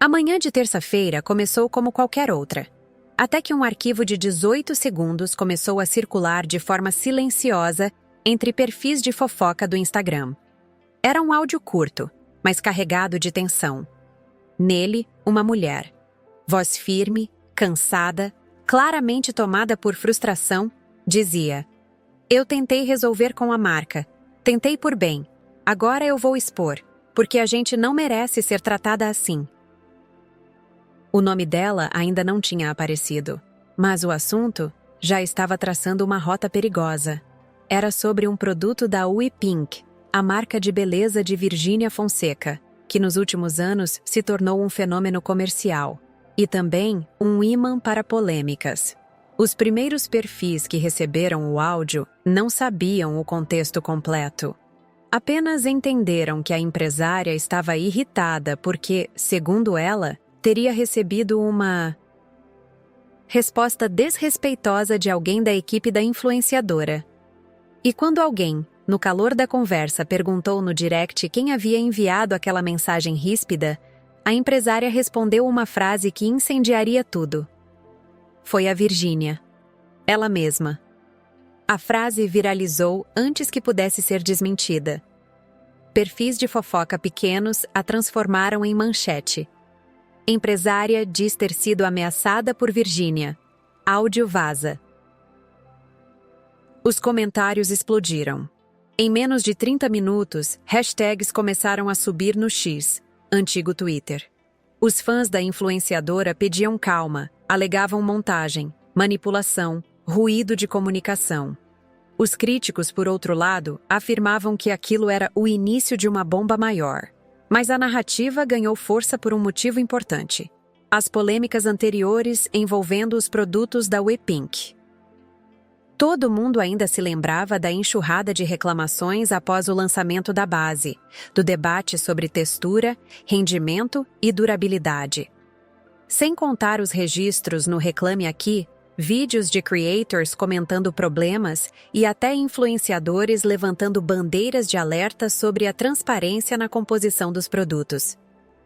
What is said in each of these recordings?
A manhã de terça-feira começou como qualquer outra, até que um arquivo de 18 segundos começou a circular de forma silenciosa entre perfis de fofoca do Instagram. Era um áudio curto, mas carregado de tensão. Nele, uma mulher. Voz firme, cansada, claramente tomada por frustração, dizia: "Eu tentei resolver com a marca. Tentei por bem. Agora eu vou expor, porque a gente não merece ser tratada assim." O nome dela ainda não tinha aparecido, mas o assunto já estava traçando uma rota perigosa. Era sobre um produto da We Pink, a marca de beleza de Virgínia Fonseca, que nos últimos anos se tornou um fenômeno comercial, e também um imã para polêmicas. Os primeiros perfis que receberam o áudio não sabiam o contexto completo. Apenas entenderam que a empresária estava irritada porque, segundo ela, teria recebido uma resposta desrespeitosa de alguém da equipe da influenciadora. E quando alguém, no calor da conversa, perguntou no direct quem havia enviado aquela mensagem ríspida, a empresária respondeu uma frase que incendiaria tudo. Foi a Virgínia. Ela mesma. A frase viralizou antes que pudesse ser desmentida. Perfis de fofoca pequenos a transformaram em manchete. Empresária diz ter sido ameaçada por Virgínia. Áudio vaza. Os comentários explodiram. Em menos de 30 minutos, hashtags começaram a subir no X, antigo Twitter. Os fãs da influenciadora pediam calma, alegavam montagem, manipulação, ruído de comunicação. Os críticos, por outro lado, afirmavam que aquilo era o início de uma bomba maior. Mas a narrativa ganhou força por um motivo importante: as polêmicas anteriores envolvendo os produtos da We Pink. Todo mundo ainda se lembrava da enxurrada de reclamações após o lançamento da base, do debate sobre textura, rendimento e durabilidade. Sem contar os registros no Reclame Aqui, vídeos de creators comentando problemas e até influenciadores levantando bandeiras de alerta sobre a transparência na composição dos produtos.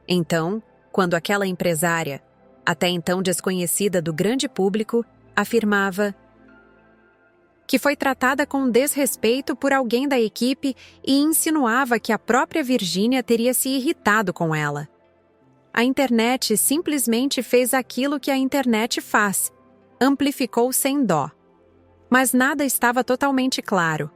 Então, quando aquela empresária, até então desconhecida do grande público, afirmava que foi tratada com desrespeito por alguém da equipe e insinuava que a própria Virgínia teria se irritado com ela. A internet simplesmente fez aquilo que a internet faz: amplificou sem dó. Mas nada estava totalmente claro.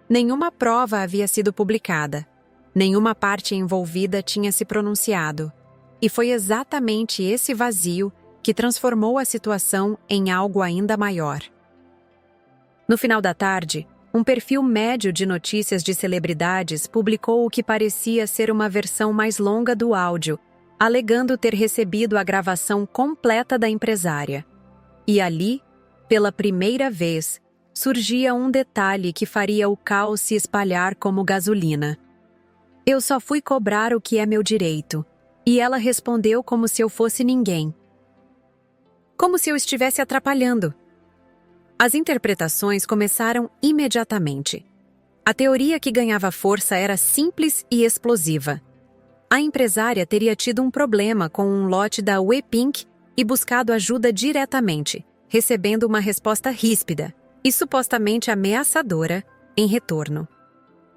Nenhuma prova havia sido publicada. Nenhuma parte envolvida tinha se pronunciado. E foi exatamente esse vazio que transformou a situação em algo ainda maior. No final da tarde, um perfil médio de notícias de celebridades publicou o que parecia ser uma versão mais longa do áudio, alegando ter recebido a gravação completa da empresária. E ali, pela primeira vez, surgia um detalhe que faria o caos se espalhar como gasolina. "Eu só fui cobrar o que é meu direito." E ela respondeu como se eu fosse ninguém. Como se eu estivesse atrapalhando. As interpretações começaram imediatamente. A teoria que ganhava força era simples e explosiva. A empresária teria tido um problema com um lote da We Pink e buscado ajuda diretamente, recebendo uma resposta ríspida e supostamente ameaçadora em retorno.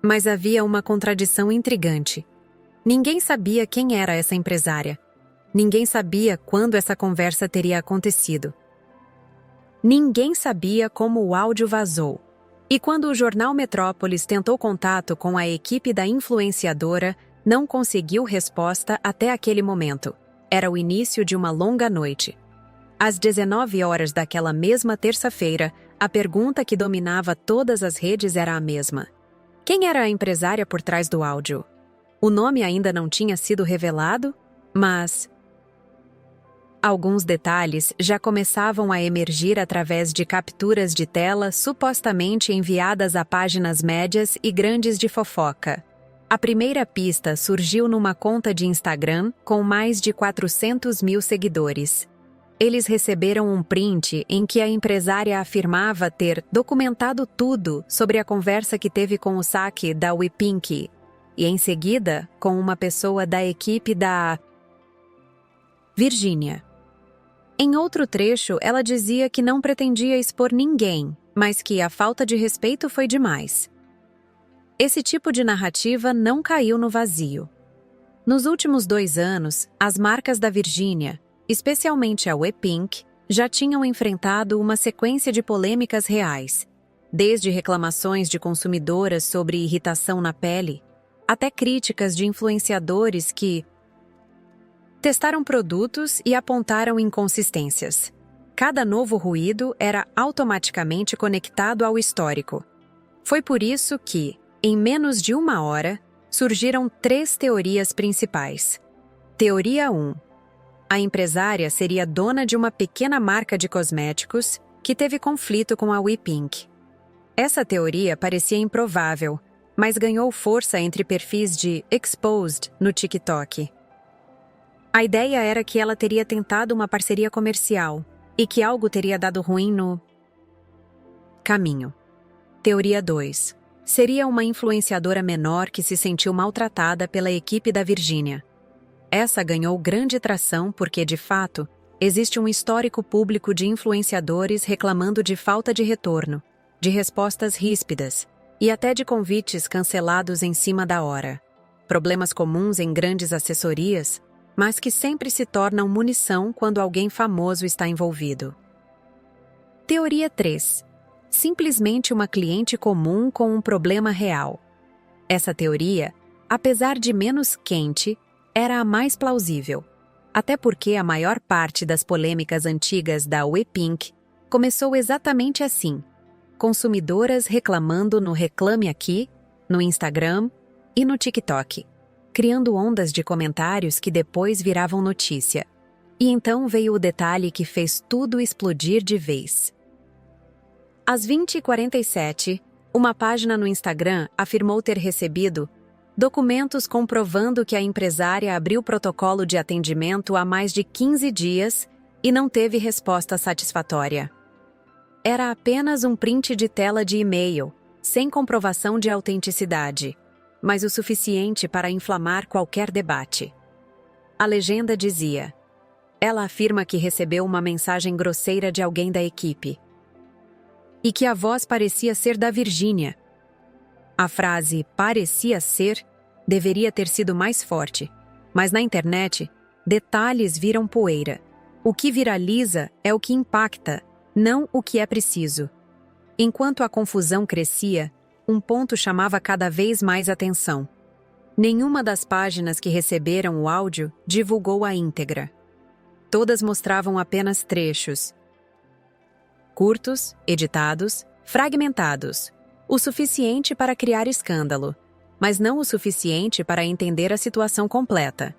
Mas havia uma contradição intrigante. Ninguém sabia quem era essa empresária. Ninguém sabia quando essa conversa teria acontecido. Ninguém sabia como o áudio vazou. E quando o jornal Metrópolis tentou contato com a equipe da influenciadora, não conseguiu resposta até aquele momento. Era o início de uma longa noite. Às 19 horas daquela mesma terça-feira, a pergunta que dominava todas as redes era a mesma: quem era a empresária por trás do áudio? O nome ainda não tinha sido revelado, mas alguns detalhes já começavam a emergir através de capturas de tela supostamente enviadas a páginas médias e grandes de fofoca. A primeira pista surgiu numa conta de Instagram com mais de 400 mil seguidores. Eles receberam um print em que a empresária afirmava ter documentado tudo sobre a conversa que teve com o saque da We Pink, e em seguida com uma pessoa da equipe da Virgínia. Em outro trecho, ela dizia que não pretendia expor ninguém, mas que a falta de respeito foi demais. Esse tipo de narrativa não caiu no vazio. Nos últimos 2 anos, as marcas da Virgínia, especialmente a WePink, já tinham enfrentado uma sequência de polêmicas reais, desde reclamações de consumidoras sobre irritação na pele, até críticas de influenciadores que testaram produtos e apontaram inconsistências. Cada novo ruído era automaticamente conectado ao histórico. Foi por isso que, em menos de 1 hora, surgiram 3 teorias principais. Teoria 1. A empresária seria dona de uma pequena marca de cosméticos que teve conflito com a WePink. Essa teoria parecia improvável, mas ganhou força entre perfis de exposed no TikTok. A ideia era que ela teria tentado uma parceria comercial e que algo teria dado ruim no caminho. Teoria 2. Seria uma influenciadora menor que se sentiu maltratada pela equipe da Virgínia. Essa ganhou grande tração porque, de fato, existe um histórico público de influenciadores reclamando de falta de retorno, de respostas ríspidas e até de convites cancelados em cima da hora. Problemas comuns em grandes assessorias, mas que sempre se tornam munição quando alguém famoso está envolvido. Teoria 3. Simplesmente uma cliente comum com um problema real. Essa teoria, apesar de menos quente, era a mais plausível, até porque a maior parte das polêmicas antigas da WePink começou exatamente assim, consumidoras reclamando no Reclame Aqui, no Instagram e no TikTok, criando ondas de comentários que depois viravam notícia. E então veio o detalhe que fez tudo explodir de vez. Às 20h47, uma página no Instagram afirmou ter recebido documentos comprovando que a empresária abriu protocolo de atendimento há mais de 15 dias e não teve resposta satisfatória. Era apenas um print de tela de e-mail, sem comprovação de autenticidade, mas o suficiente para inflamar qualquer debate. A legenda dizia: ela afirma que recebeu uma mensagem grosseira de alguém da equipe e que a voz parecia ser da Virgínia. A frase "parecia ser" deveria ter sido mais forte, mas na internet, detalhes viram poeira. O que viraliza é o que impacta, não o que é preciso. Enquanto a confusão crescia, um ponto chamava cada vez mais atenção. Nenhuma das páginas que receberam o áudio divulgou a íntegra. Todas mostravam apenas trechos. Curtos, editados, fragmentados. O suficiente para criar escândalo, mas não o suficiente para entender a situação completa.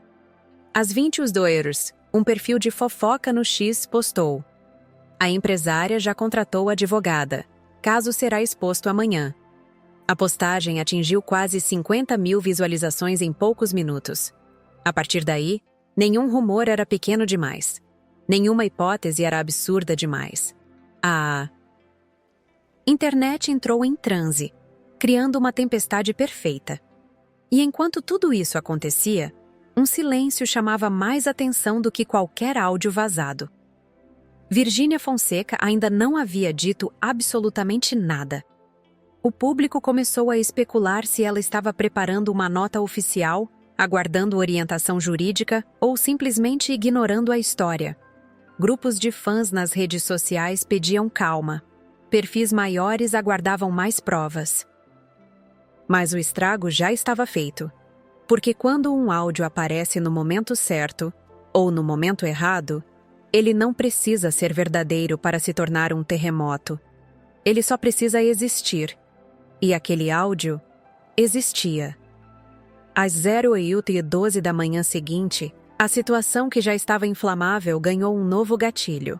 Às 20h, um perfil de fofoca no X postou: a empresária já contratou advogada. Caso será exposto amanhã. A postagem atingiu quase 50.000 visualizações em poucos minutos. A partir daí, nenhum rumor era pequeno demais. Nenhuma hipótese era absurda demais. A internet entrou em transe, criando uma tempestade perfeita. E enquanto tudo isso acontecia, um silêncio chamava mais atenção do que qualquer áudio vazado. Virgínia Fonseca ainda não havia dito absolutamente nada. O público começou a especular se ela estava preparando uma nota oficial, aguardando orientação jurídica ou simplesmente ignorando a história. Grupos de fãs nas redes sociais pediam calma. Perfis maiores aguardavam mais provas. Mas o estrago já estava feito. Porque quando um áudio aparece no momento certo, ou no momento errado, ele não precisa ser verdadeiro para se tornar um terremoto. Ele só precisa existir. E aquele áudio existia. Às 0h12 da manhã seguinte, a situação que já estava inflamável ganhou um novo gatilho.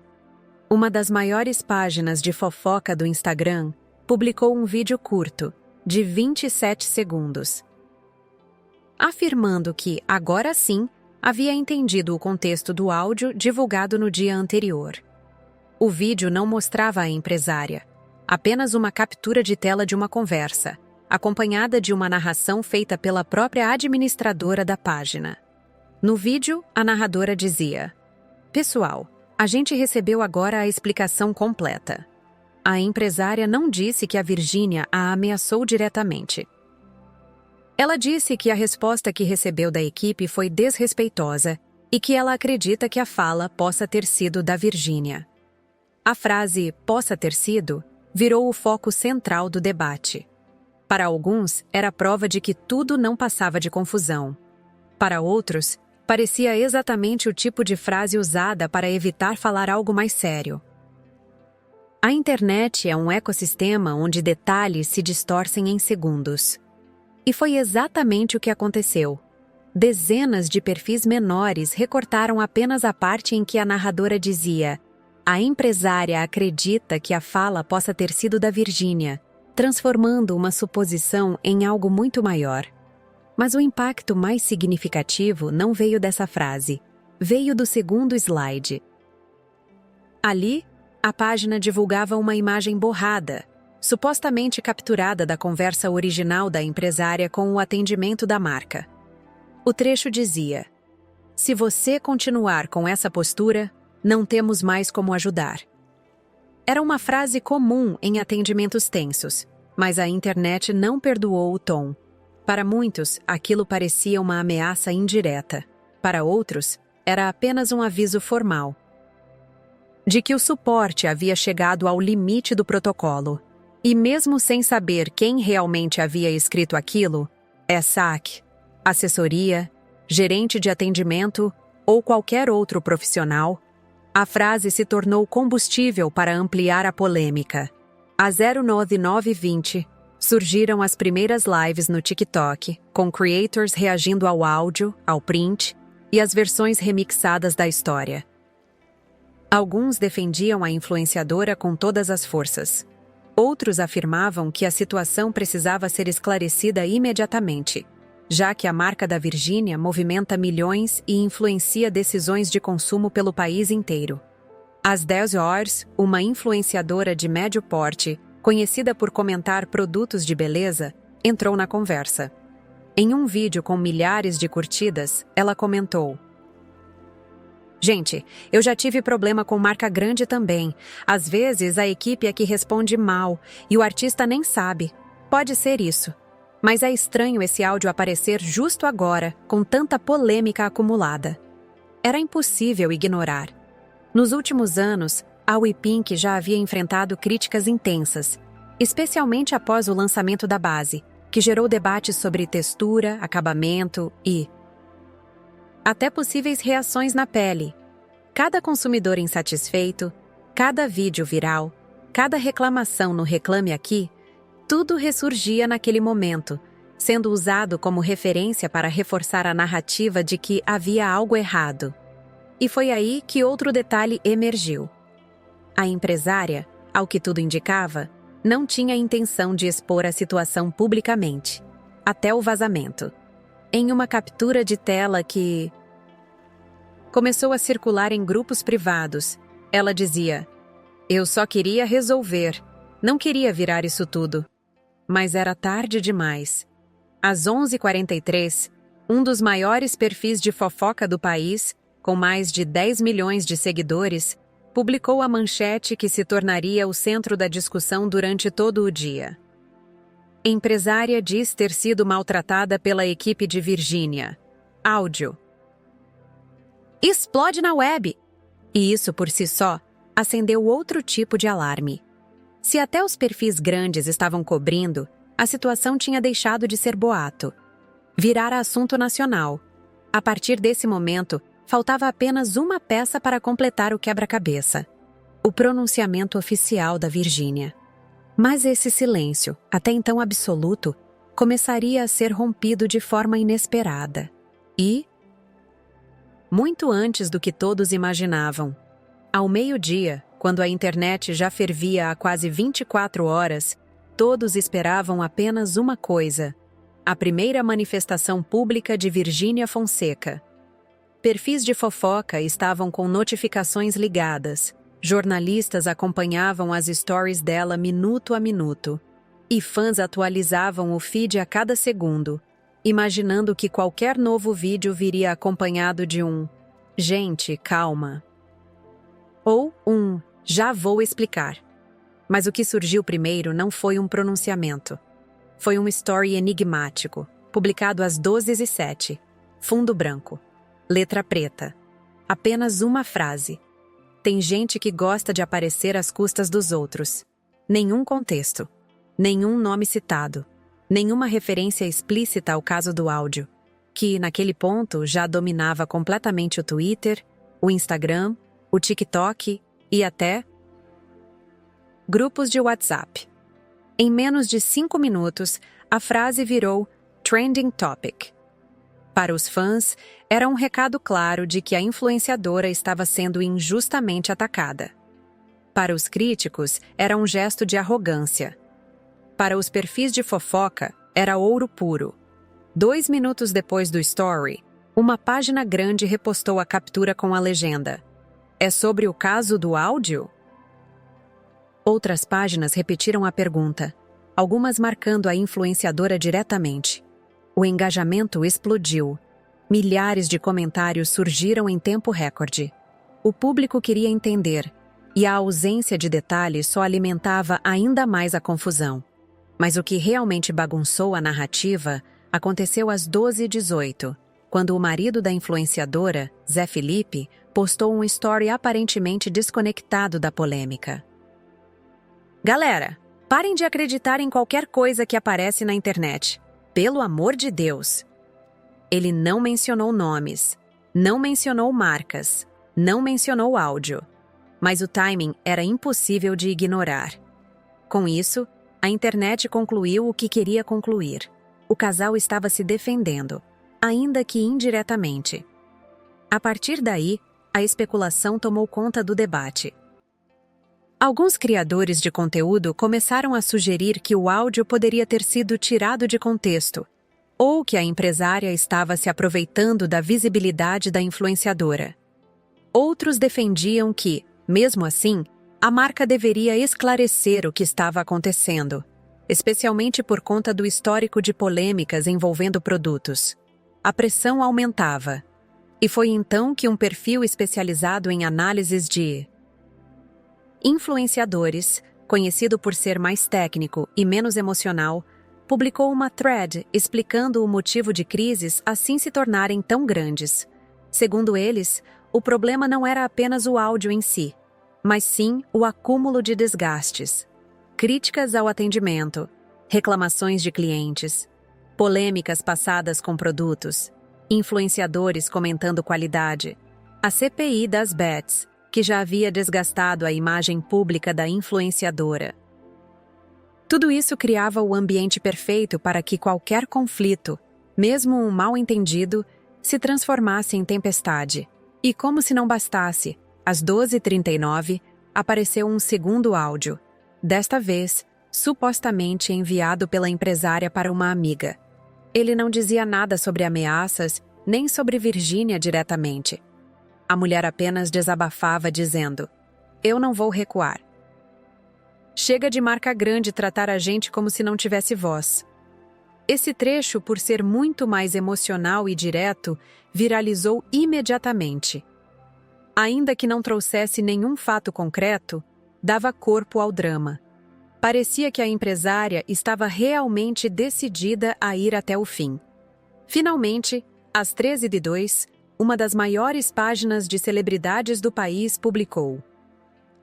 Uma das maiores páginas de fofoca do Instagram publicou um vídeo curto, de 27 segundos, afirmando que, agora sim, havia entendido o contexto do áudio divulgado no dia anterior. O vídeo não mostrava a empresária, apenas uma captura de tela de uma conversa, acompanhada de uma narração feita pela própria administradora da página. No vídeo, a narradora dizia: Pessoal, a gente recebeu agora a explicação completa. A empresária não disse que a Virgínia a ameaçou diretamente. Ela disse que a resposta que recebeu da equipe foi desrespeitosa e que ela acredita que a fala possa ter sido da Virgínia. A frase "possa ter sido" virou o foco central do debate. Para alguns, era prova de que tudo não passava de confusão. Para outros, parecia exatamente o tipo de frase usada para evitar falar algo mais sério. A internet é um ecossistema onde detalhes se distorcem em segundos. E foi exatamente o que aconteceu. Dezenas de perfis menores recortaram apenas a parte em que a narradora dizia: "A empresária acredita que a fala possa ter sido da Virgínia", transformando uma suposição em algo muito maior. Mas o impacto mais significativo não veio dessa frase, veio do segundo slide. Ali, a página divulgava uma imagem borrada, supostamente capturada da conversa original da empresária com o atendimento da marca. O trecho dizia: "Se você continuar com essa postura, não temos mais como ajudar." Era uma frase comum em atendimentos tensos, mas a internet não perdoou o tom. Para muitos, aquilo parecia uma ameaça indireta. Para outros, era apenas um aviso formal de que o suporte havia chegado ao limite do protocolo. E mesmo sem saber quem realmente havia escrito aquilo, SAC, assessoria, gerente de atendimento ou qualquer outro profissional, a frase se tornou combustível para ampliar a polêmica. Às 09h20, surgiram as primeiras lives no TikTok, com creators reagindo ao áudio, ao print e às versões remixadas da história. Alguns defendiam a influenciadora com todas as forças. Outros afirmavam que a situação precisava ser esclarecida imediatamente, já que a marca da Virgínia movimenta milhões e influencia decisões de consumo pelo país inteiro. Às 10 horas, uma influenciadora de médio porte, conhecida por comentar produtos de beleza, entrou na conversa. Em um vídeo com milhares de curtidas, ela comentou: "Gente, eu já tive problema com marca grande também. Às vezes a equipe é que responde mal e o artista nem sabe. Pode ser isso. Mas é estranho esse áudio aparecer justo agora, com tanta polêmica acumulada." Era impossível ignorar. Nos últimos anos, a WePink já havia enfrentado críticas intensas, especialmente após o lançamento da base, que gerou debates sobre textura, acabamento e até possíveis reações na pele. Cada consumidor insatisfeito, cada vídeo viral, cada reclamação no Reclame Aqui, tudo ressurgia naquele momento, sendo usado como referência para reforçar a narrativa de que havia algo errado. E foi aí que outro detalhe emergiu. A empresária, ao que tudo indicava, não tinha intenção de expor a situação publicamente, até o vazamento. Em uma captura de tela que começou a circular em grupos privados, ela dizia: "Eu só queria resolver, não queria virar isso tudo." Mas era tarde demais. Às 11h43, um dos maiores perfis de fofoca do país, com mais de 10 milhões de seguidores, publicou a manchete que se tornaria o centro da discussão durante todo o dia. Empresária diz ter sido maltratada pela equipe de Virgínia. Áudio. Explode na web! E isso, por si só, acendeu outro tipo de alarme. Se até os perfis grandes estavam cobrindo, a situação tinha deixado de ser boato. Virara assunto nacional. A partir desse momento, faltava apenas uma peça para completar o quebra-cabeça: o pronunciamento oficial da Virgínia. Mas esse silêncio, até então absoluto, começaria a ser rompido de forma inesperada. E, muito antes do que todos imaginavam, ao meio-dia, quando a internet já fervia há quase 24 horas, todos esperavam apenas uma coisa: a primeira manifestação pública de Virgínia Fonseca. Perfis de fofoca estavam com notificações ligadas, jornalistas acompanhavam as stories dela minuto a minuto, e fãs atualizavam o feed a cada segundo, imaginando que qualquer novo vídeo viria acompanhado de um "Gente, calma." ou um "já vou explicar". Mas o que surgiu primeiro não foi um pronunciamento. Foi um story enigmático, publicado às 12h07, fundo branco, letra preta. Apenas uma frase. Tem gente que gosta de aparecer às custas dos outros. Nenhum contexto. Nenhum nome citado. Nenhuma referência explícita ao caso do áudio, que, naquele ponto, já dominava completamente o Twitter, o Instagram, o TikTok e até grupos de WhatsApp. Em menos de 5 minutos, a frase virou trending topic. Para os fãs, era um recado claro de que a influenciadora estava sendo injustamente atacada. Para os críticos, era um gesto de arrogância. Para os perfis de fofoca, era ouro puro. 2 minutos depois do story, uma página grande repostou a captura com a legenda: "É sobre o caso do áudio?" Outras páginas repetiram a pergunta, algumas marcando a influenciadora diretamente. O engajamento explodiu. Milhares de comentários surgiram em tempo recorde. O público queria entender, e a ausência de detalhes só alimentava ainda mais a confusão. Mas o que realmente bagunçou a narrativa aconteceu às 12h18, quando o marido da influenciadora, Zé Felipe, postou um story aparentemente desconectado da polêmica. "Galera, parem de acreditar em qualquer coisa que aparece na internet. Pelo amor de Deus!" Ele não mencionou nomes, não mencionou marcas, não mencionou áudio. Mas o timing era impossível de ignorar. Com isso, a internet concluiu o que queria concluir. O casal estava se defendendo, ainda que indiretamente. A partir daí, a especulação tomou conta do debate. Alguns criadores de conteúdo começaram a sugerir que o áudio poderia ter sido tirado de contexto, ou que a empresária estava se aproveitando da visibilidade da influenciadora. Outros defendiam que, mesmo assim, a marca deveria esclarecer o que estava acontecendo, especialmente por conta do histórico de polêmicas envolvendo produtos. A pressão aumentava. E foi então que um perfil especializado em análises de influenciadores, conhecido por ser mais técnico e menos emocional, publicou uma thread explicando o motivo de crises assim se tornarem tão grandes. Segundo eles, o problema não era apenas o áudio em si, mas sim o acúmulo de desgastes, críticas ao atendimento, reclamações de clientes, polêmicas passadas com produtos, influenciadores comentando qualidade, a CPI das bets, que já havia desgastado a imagem pública da influenciadora. Tudo isso criava o ambiente perfeito para que qualquer conflito, mesmo um mal-entendido, se transformasse em tempestade. E como se não bastasse, às 12h39, apareceu um segundo áudio, desta vez, supostamente enviado pela empresária para uma amiga. Ele não dizia nada sobre ameaças, nem sobre Virgínia diretamente. A mulher apenas desabafava dizendo: "Eu não vou recuar. Chega de marca grande tratar a gente como se não tivesse voz." Esse trecho, por ser muito mais emocional e direto, viralizou imediatamente. Ainda que não trouxesse nenhum fato concreto, dava corpo ao drama. Parecia que a empresária estava realmente decidida a ir até o fim. Finalmente, às 13h02, uma das maiores páginas de celebridades do país publicou: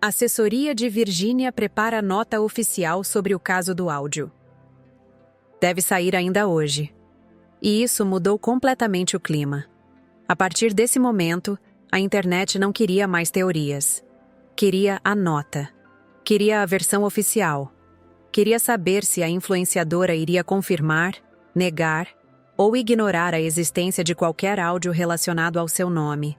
"A assessoria de Virgínia prepara nota oficial sobre o caso do áudio. Deve sair ainda hoje." E isso mudou completamente o clima. A partir desse momento, a internet não queria mais teorias. Queria a nota. Queria a versão oficial. Queria saber se a influenciadora iria confirmar, negar ou ignorar a existência de qualquer áudio relacionado ao seu nome.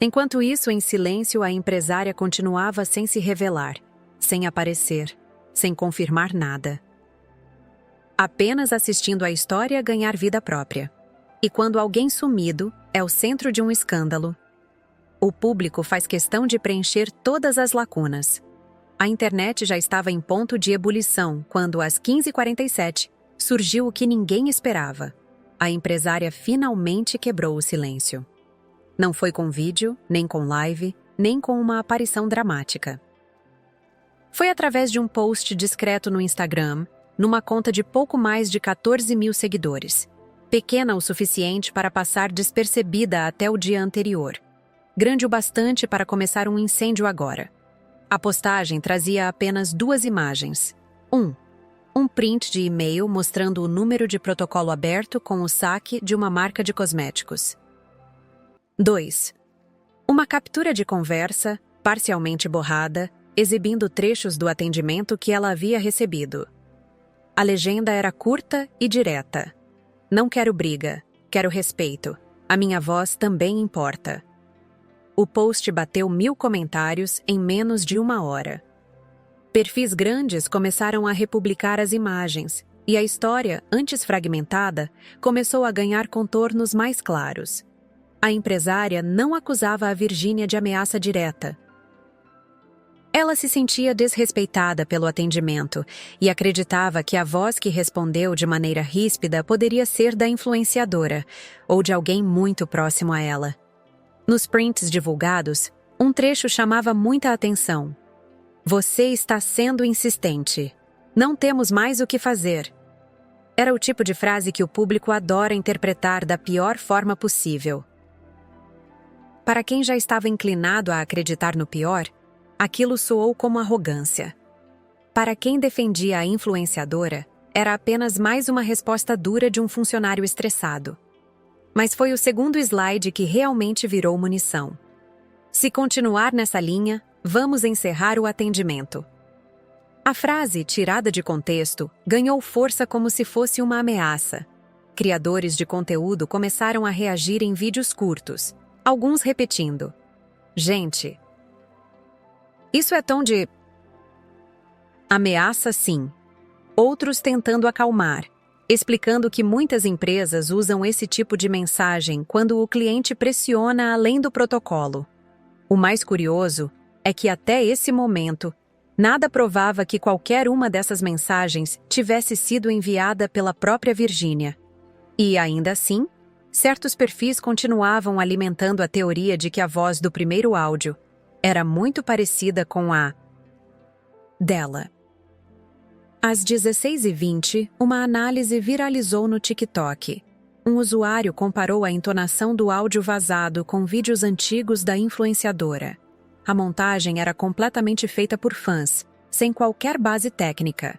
Enquanto isso, em silêncio, a empresária continuava sem se revelar, sem aparecer, sem confirmar nada. Apenas assistindo a história ganhar vida própria. E quando alguém sumido é o centro de um escândalo, o público faz questão de preencher todas as lacunas. A internet já estava em ponto de ebulição quando, às 15h47, surgiu o que ninguém esperava. A empresária finalmente quebrou o silêncio. Não foi com vídeo, nem com live, nem com uma aparição dramática. Foi através de um post discreto no Instagram, numa conta de pouco mais de 14 mil seguidores, pequena o suficiente para passar despercebida até o dia anterior, grande o bastante para começar um incêndio agora. A postagem trazia apenas 2 imagens. Um print de e-mail mostrando o número de protocolo aberto com o saque de uma marca de cosméticos. 2. Uma captura de conversa, parcialmente borrada, exibindo trechos do atendimento que ela havia recebido. A legenda era curta e direta. Não quero briga, quero respeito. A minha voz também importa. O post bateu 1000 comentários em menos de 1 hora. Perfis grandes começaram a republicar as imagens, e a história, antes fragmentada, começou a ganhar contornos mais claros. A empresária não acusava a Virgínia de ameaça direta. Ela se sentia desrespeitada pelo atendimento e acreditava que a voz que respondeu de maneira ríspida poderia ser da influenciadora ou de alguém muito próximo a ela. Nos prints divulgados, um trecho chamava muita atenção. Você está sendo insistente. Não temos mais o que fazer. Era o tipo de frase que o público adora interpretar da pior forma possível. Para quem já estava inclinado a acreditar no pior, aquilo soou como arrogância. Para quem defendia a influenciadora, era apenas mais uma resposta dura de um funcionário estressado. Mas foi o segundo slide que realmente virou munição. Se continuar nessa linha, vamos encerrar o atendimento. A frase, tirada de contexto, ganhou força como se fosse uma ameaça. Criadores de conteúdo começaram a reagir em vídeos curtos, alguns repetindo: Gente, isso é tom de ameaça, sim. Outros tentando acalmar, explicando que muitas empresas usam esse tipo de mensagem quando o cliente pressiona além do protocolo. O mais curioso é que até esse momento, nada provava que qualquer uma dessas mensagens tivesse sido enviada pela própria Virgínia. E, ainda assim, certos perfis continuavam alimentando a teoria de que a voz do primeiro áudio era muito parecida com a dela. Às 16h20, uma análise viralizou no TikTok. Um usuário comparou a entonação do áudio vazado com vídeos antigos da influenciadora. A montagem era completamente feita por fãs, sem qualquer base técnica.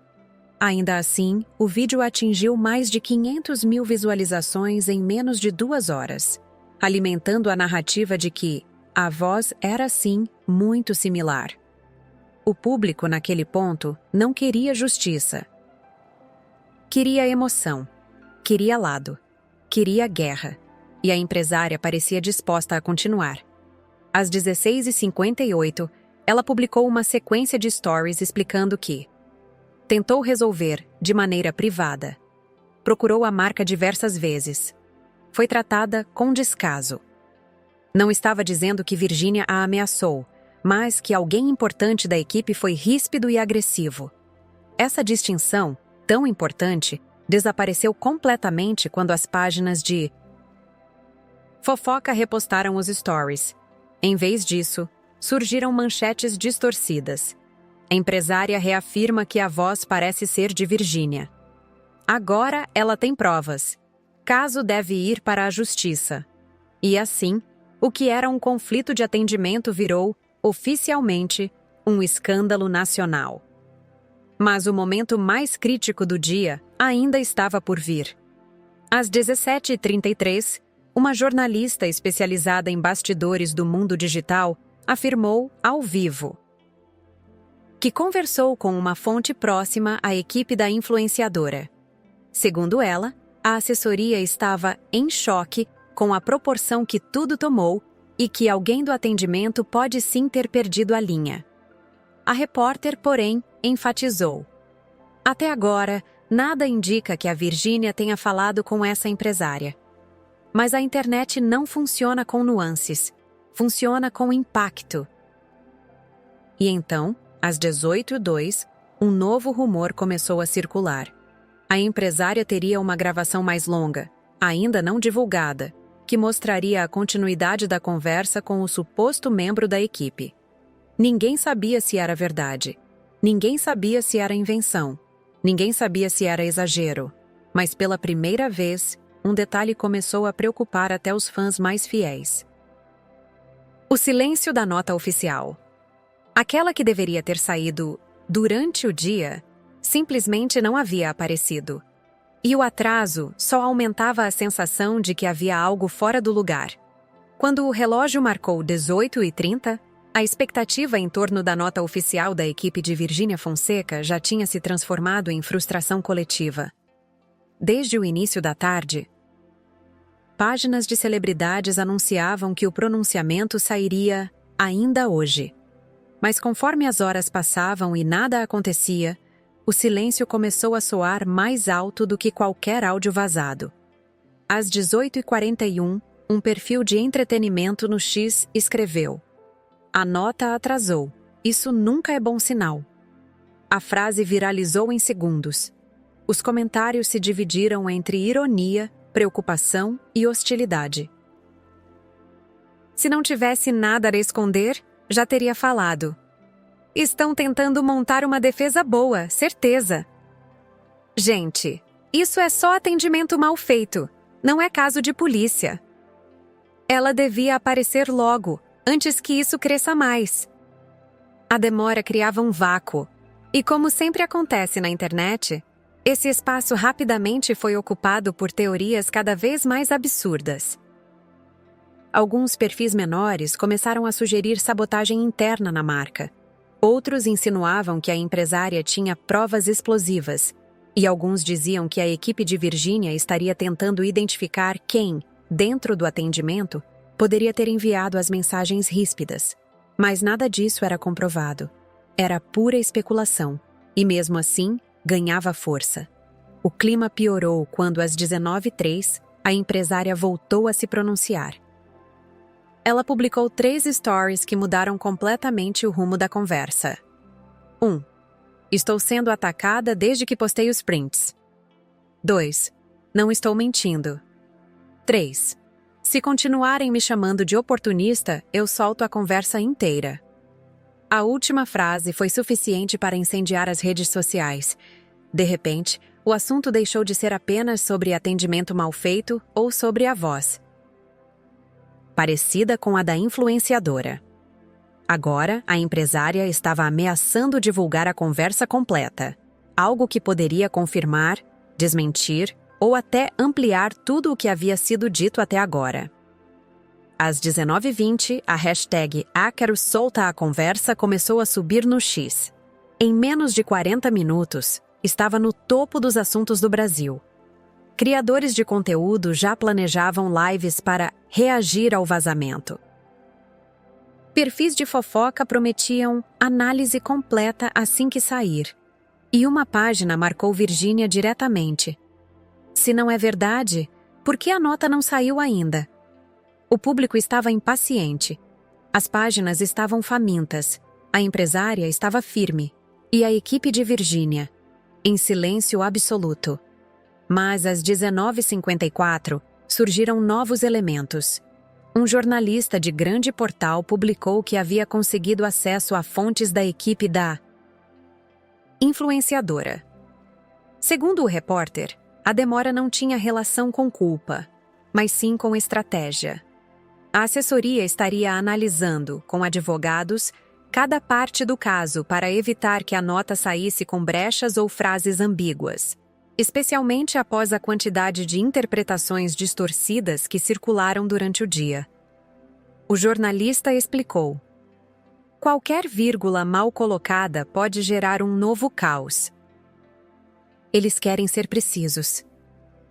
Ainda assim, o vídeo atingiu mais de 500 mil visualizações em menos de 2 horas, alimentando a narrativa de que a voz era, sim, muito similar. O público, naquele ponto, não queria justiça. Queria emoção. Queria lado. Queria guerra. E a empresária parecia disposta a continuar. Às 16h58, ela publicou uma sequência de stories explicando que tentou resolver de maneira privada. Procurou a marca diversas vezes. Foi tratada com descaso. Não estava dizendo que Virgínia a ameaçou, mas que alguém importante da equipe foi ríspido e agressivo. Essa distinção, tão importante, desapareceu completamente quando as páginas de fofoca repostaram os stories. Em vez disso, surgiram manchetes distorcidas. A empresária reafirma que a voz parece ser de Virgínia. Agora ela tem provas. Caso deve ir para a justiça. E assim, o que era um conflito de atendimento virou, oficialmente, um escândalo nacional. Mas o momento mais crítico do dia ainda estava por vir. Às 17h33, uma jornalista especializada em bastidores do mundo digital afirmou, ao vivo, que conversou com uma fonte próxima à equipe da influenciadora. Segundo ela, a assessoria estava em choque com a proporção que tudo tomou e que alguém do atendimento pode sim ter perdido a linha. A repórter, porém, enfatizou: até agora, nada indica que a Virgínia tenha falado com essa empresária. Mas a internet não funciona com nuances, funciona com impacto. E então, às 18h02, um novo rumor começou a circular. A empresária teria uma gravação mais longa, ainda não divulgada, que mostraria a continuidade da conversa com o suposto membro da equipe. Ninguém sabia se era verdade. Ninguém sabia se era invenção. Ninguém sabia se era exagero. Mas pela primeira vez, um detalhe começou a preocupar até os fãs mais fiéis. O silêncio da nota oficial. Aquela que deveria ter saído durante o dia, simplesmente não havia aparecido. E o atraso só aumentava a sensação de que havia algo fora do lugar. Quando o relógio marcou 18h30, a expectativa em torno da nota oficial da equipe de Virgínia Fonseca já tinha se transformado em frustração coletiva. Desde o início da tarde, páginas de celebridades anunciavam que o pronunciamento sairia ainda hoje. Mas conforme as horas passavam e nada acontecia, o silêncio começou a soar mais alto do que qualquer áudio vazado. Às 18h41, um perfil de entretenimento no X escreveu: "A nota atrasou. Isso nunca é bom sinal." A frase viralizou em segundos. Os comentários se dividiram entre ironia, preocupação e hostilidade. Se não tivesse nada a esconder, já teria falado. Estão tentando montar uma defesa boa, certeza. Gente, isso é só atendimento mal feito, não é caso de polícia. Ela devia aparecer logo, antes que isso cresça mais. A demora criava um vácuo, e como sempre acontece na internet, esse espaço rapidamente foi ocupado por teorias cada vez mais absurdas. Alguns perfis menores começaram a sugerir sabotagem interna na marca. Outros insinuavam que a empresária tinha provas explosivas, e alguns diziam que a equipe de Virgínia estaria tentando identificar quem, dentro do atendimento, poderia ter enviado as mensagens ríspidas. Mas nada disso era comprovado. Era pura especulação, e mesmo assim, ganhava força. O clima piorou quando, às 19h03, a empresária voltou a se pronunciar. Ela publicou 3 stories que mudaram completamente o rumo da conversa. 1. Estou sendo atacada desde que postei os prints. 2. Não estou mentindo. 3. Se continuarem me chamando de oportunista, eu solto a conversa inteira. A última frase foi suficiente para incendiar as redes sociais. De repente, o assunto deixou de ser apenas sobre atendimento mal feito ou sobre a voz, parecida com a da influenciadora. Agora, a empresária estava ameaçando divulgar a conversa completa, algo que poderia confirmar, desmentir ou até ampliar tudo o que havia sido dito até agora. Às 19h20, a hashtag #AqueroSoltaAConversa começou a subir no X. Em menos de 40 minutos, estava no topo dos assuntos do Brasil. Criadores de conteúdo já planejavam lives para reagir ao vazamento. Perfis de fofoca prometiam análise completa assim que sair. E uma página marcou Virgínia diretamente. Se não é verdade, por que a nota não saiu ainda? O público estava impaciente. As páginas estavam famintas. A empresária estava firme. E a equipe de Virgínia, em silêncio absoluto. Mas às 19h54, surgiram novos elementos. Um jornalista de grande portal publicou que havia conseguido acesso a fontes da equipe da influenciadora. Segundo o repórter, a demora não tinha relação com culpa, mas sim com estratégia. A assessoria estaria analisando, com advogados, cada parte do caso para evitar que a nota saísse com brechas ou frases ambíguas, especialmente após a quantidade de interpretações distorcidas que circularam durante o dia. O jornalista explicou: qualquer vírgula mal colocada pode gerar um novo caos. Eles querem ser precisos.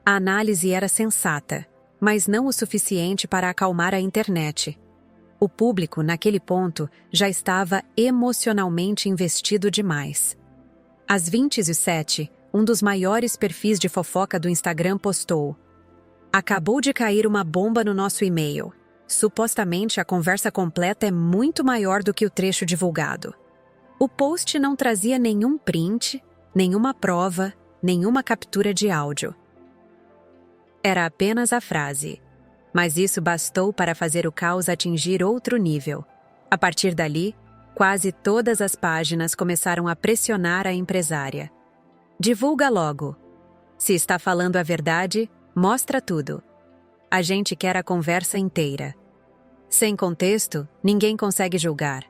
A análise era sensata, mas não o suficiente para acalmar a internet. O público, naquele ponto, já estava emocionalmente investido demais. Às 20h07, um dos maiores perfis de fofoca do Instagram postou: acabou de cair uma bomba no nosso e-mail. Supostamente a conversa completa é muito maior do que o trecho divulgado. O post não trazia nenhum print, nenhuma prova, nenhuma captura de áudio. Era apenas a frase: mas isso bastou para fazer o caos atingir outro nível. A partir dali, quase todas as páginas começaram a pressionar a empresária. Divulga logo. Se está falando a verdade, mostra tudo. A gente quer a conversa inteira. Sem contexto, ninguém consegue julgar.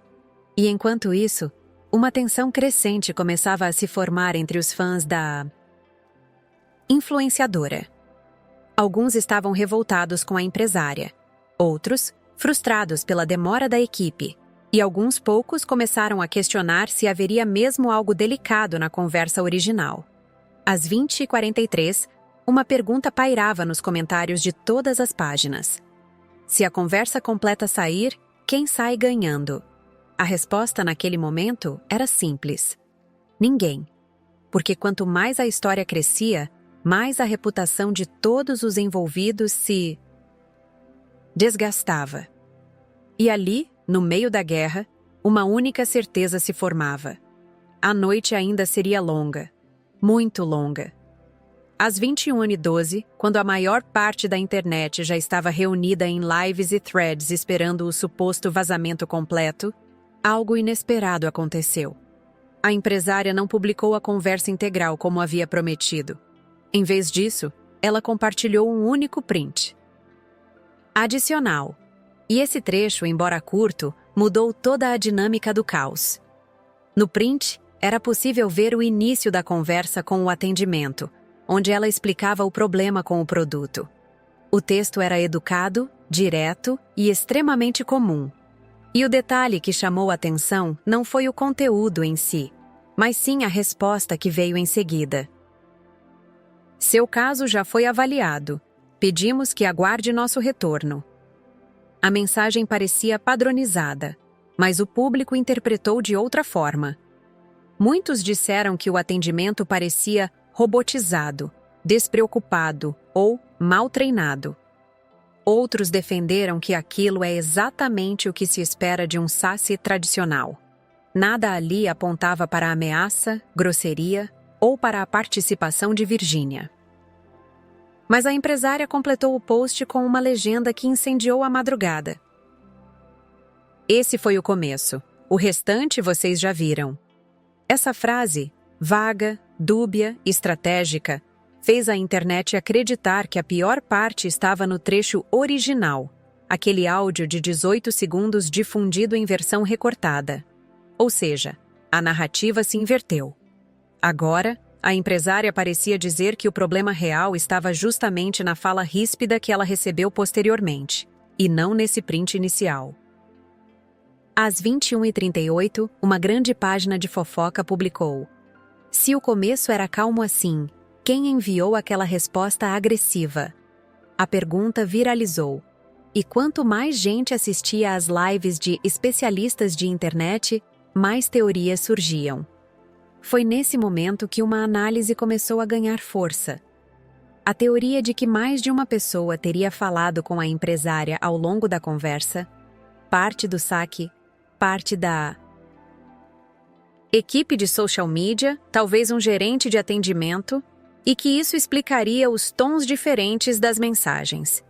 E enquanto isso, uma tensão crescente começava a se formar entre os fãs da influenciadora. Alguns estavam revoltados com a empresária, outros, frustrados pela demora da equipe, e alguns poucos começaram a questionar se haveria mesmo algo delicado na conversa original. Às 20h43, uma pergunta pairava nos comentários de todas as páginas. Se a conversa completa sair, quem sai ganhando? A resposta naquele momento era simples: ninguém. Porque quanto mais a história crescia, mais a reputação de todos os envolvidos se desgastava. E ali, no meio da guerra, uma única certeza se formava. A noite ainda seria longa, muito longa. Às 21h12, quando a maior parte da internet já estava reunida em lives e threads esperando o suposto vazamento completo, algo inesperado aconteceu. A empresária não publicou a conversa integral como havia prometido. Em vez disso, ela compartilhou um único print. Adicional. E esse trecho, embora curto, mudou toda a dinâmica do caos. No print, era possível ver o início da conversa com o atendimento, onde ela explicava o problema com o produto. O texto era educado, direto e extremamente comum. E o detalhe que chamou a atenção não foi o conteúdo em si, mas sim a resposta que veio em seguida. Seu caso já foi avaliado. Pedimos que aguarde nosso retorno. A mensagem parecia padronizada, mas o público interpretou de outra forma. Muitos disseram que o atendimento parecia robotizado, despreocupado ou mal treinado. Outros defenderam que aquilo é exatamente o que se espera de um SaaS tradicional. Nada ali apontava para ameaça, grosseria ou para a participação de Virgínia. Mas a empresária completou o post com uma legenda que incendiou a madrugada. Esse foi o começo. O restante vocês já viram. Essa frase, vaga, dúbia, estratégica, fez a internet acreditar que a pior parte estava no trecho original, aquele áudio de 18 segundos difundido em versão recortada. Ou seja, a narrativa se inverteu. Agora, a empresária parecia dizer que o problema real estava justamente na fala ríspida que ela recebeu posteriormente, e não nesse print inicial. Às 21h38, uma grande página de fofoca publicou: se o começo era calmo assim, quem enviou aquela resposta agressiva? A pergunta viralizou. E quanto mais gente assistia às lives de especialistas de internet, mais teorias surgiam. Foi nesse momento que uma análise começou a ganhar força. A teoria de que mais de uma pessoa teria falado com a empresária ao longo da conversa, parte do saque, parte da equipe de social media, talvez um gerente de atendimento, e que isso explicaria os tons diferentes das mensagens.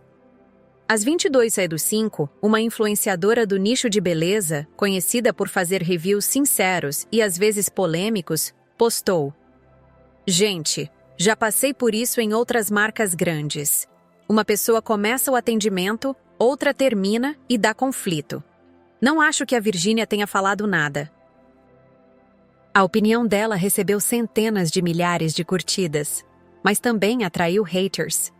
Às 22h05, uma influenciadora do nicho de beleza, conhecida por fazer reviews sinceros e às vezes polêmicos, postou: gente, já passei por isso em outras marcas grandes. Uma pessoa começa o atendimento, outra termina e dá conflito. Não acho que a Virgínia tenha falado nada. A opinião dela recebeu centenas de milhares de curtidas, mas também atraiu haters.